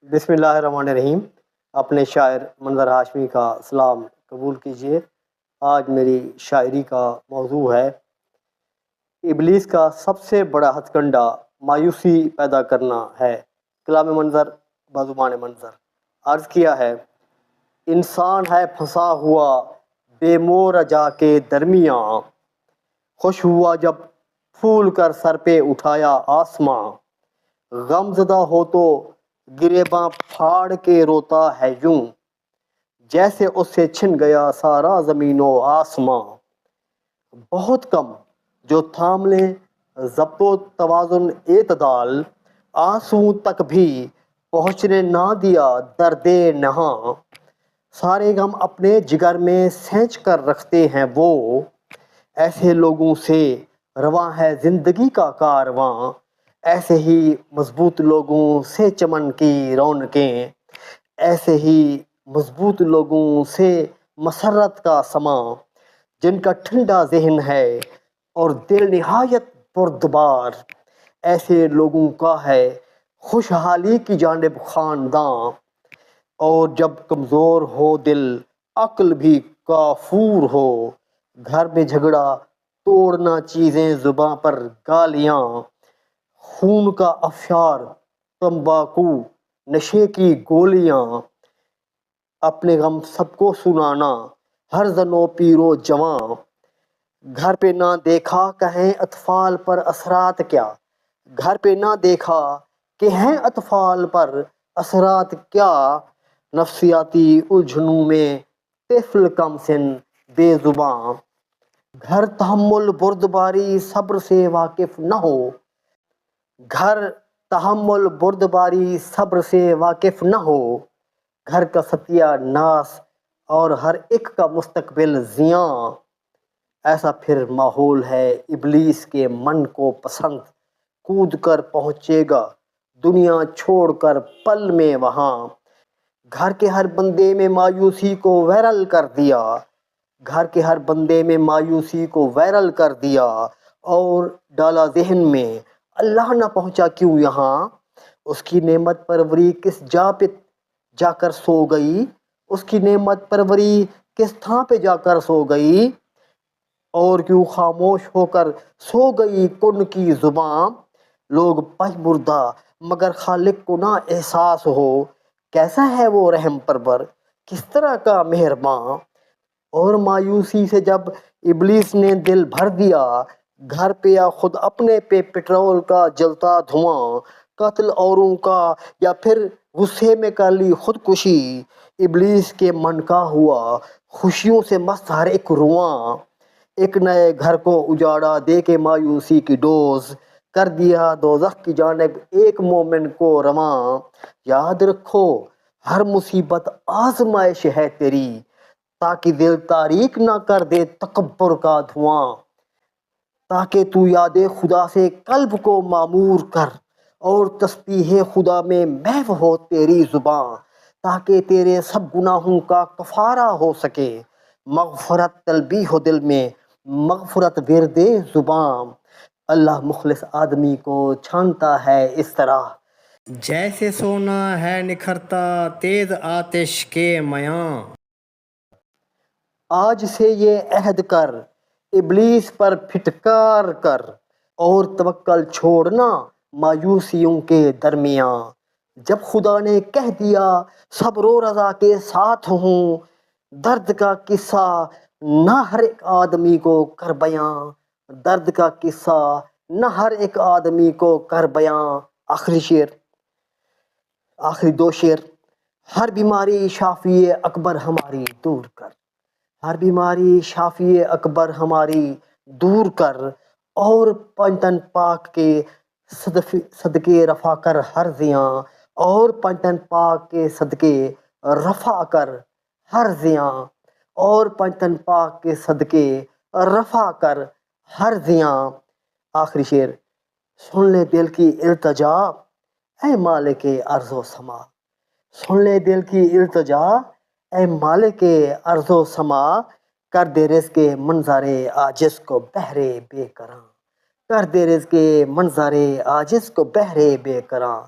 بسم اللہ الرحمن الرحیم۔ اپنے شاعر منظر ہاشمی کا سلام قبول کیجیے۔ آج میری شاعری کا موضوع ہے ابلیس کا سب سے بڑا ہتھ کنڈا مایوسی پیدا کرنا ہے۔ کلام منظر بازوبان منظر عرض کیا ہے، انسان ہے پھنسا ہوا بے مور جا کے درمیاں، خوش ہوا جب پھول کر سر پہ اٹھایا آسماں، غم زدہ ہو تو گریباں پھاڑ کے روتا ہے یوں، جیسے اس سے چھن گیا سارا زمین و آسماں۔ بہت کم جو تھام لیں ضبط و توازن اعتدال، آنسوؤں تک بھی پہنچنے نہ دیا درد نہاں، سارے غم اپنے جگر میں سینچ کر رکھتے ہیں وہ، ایسے لوگوں سے رواں ہے زندگی کا کارواں، ایسے ہی مضبوط لوگوں سے چمن کی رونقیں، ایسے ہی مضبوط لوگوں سے مسرت کا سماں، جن کا ٹھنڈا ذہن ہے اور دل نہایت بردبار، ایسے لوگوں کا ہے خوشحالی کی جانب خوانداں، اور جب کمزور ہو دل عقل بھی کافور ہو، گھر میں جھگڑا توڑنا چیزیں زباں پر گالیاں، خون کا افشار تمباکو نشے کی گولیاں، اپنے غم سب کو سنانا ہر زن و پیر و جواں، گھر پہ نہ دیکھا کہیں اطفال پر اثرات کیا، گھر پہ نہ دیکھا کہ ہیں اطفال پر اثرات کیا، نفسیاتی الجھنوں میں طفل کم سن بے زباں، گھر تحمل بردباری صبر سے واقف نہ ہو، گھر تحمل بردباری صبر سے واقف نہ ہو، گھر کا ستیہ ناس اور ہر ایک کا مستقبل زیاں، ایسا پھر ماحول ہے ابلیس کے من کو پسند، کود کر پہنچے گا دنیا چھوڑ کر پل میں وہاں، گھر کے ہر بندے میں مایوسی کو وائرل کر دیا، گھر کے ہر بندے میں مایوسی کو وائرل کر دیا، اور ڈالا ذہن میں اللہ نہ پہنچا کیوں یہاں، اس کی نعمت پروری کس جا پہ جا کر سو گئی، اس کی نعمت پروری کس تھاں پہ جا کر سو گئی، اور کیوں خاموش ہو کر سو گئی کن کی زباں، لوگ پش مردہ مگر خالق کو نہ احساس ہو، کیسا ہے وہ رحم پرور کس طرح کا مہرباں، اور مایوسی سے جب ابلیس نے دل بھر دیا، گھر پہ یا خود اپنے پہ پٹرول کا جلتا دھواں، قتل اوروں کا یا پھر غصے میں کر لی خودکشی، ابلیس کے من کا ہوا خوشیوں سے مست ہر ایک رواں، ایک نئے گھر کو اجاڑا دے کے مایوسی کی ڈوز، کر دیا دوزخ کی جانب ایک مومن کو رواں، یاد رکھو ہر مصیبت آزمائش ہے تیری، تاکہ دل تاریک نہ کر دے تکبر کا دھواں، تاکہ تو یاد خدا سے قلب کو معمور کر، اور تسبیح خدا میں محو ہو تیری زباں، تاکہ تیرے سب گناہوں کا کفارہ ہو سکے، مغفرت طلبی ہو دل میں مغفرت ورد زباں، اللہ مخلص آدمی کو چھانتا ہے اس طرح، جیسے سونا ہے نکھرتا تیز آتش کے میاں، آج سے یہ عہد کر ابلیس پر پھٹکار کر، اور توکل چھوڑنا مایوسیوں کے درمیاں، جب خدا نے کہہ دیا صبر و رضا کے ساتھ ہوں، درد کا قصہ نہ ہر ایک آدمی کو کر بیاں، درد کا قصہ نہ ہر ایک آدمی کو کر بیاں، آخری شعر، آخری دو شعر، ہر بیماری شافی اکبر ہماری دور کر، ہر بیماری شافی اکبر ہماری دور کر، اور پنجتن پاک کے صدقے رفع کر ہر زیاں، اور پنجتن پاک کے صدقے رفع کر ہر زیاں، اور پنجتن پاک کے صدقے رفع کر ہر زیاں، آخری شعر، سن لے دل کی التجا اے مالک ارض و سما، سن لے دل کی التجا اے مالک ارض و سما، کر دے رزق منظر عاجز کو بہرے بے کراں، کر دے رزق منظر عاجز کو بہرے بے کراں،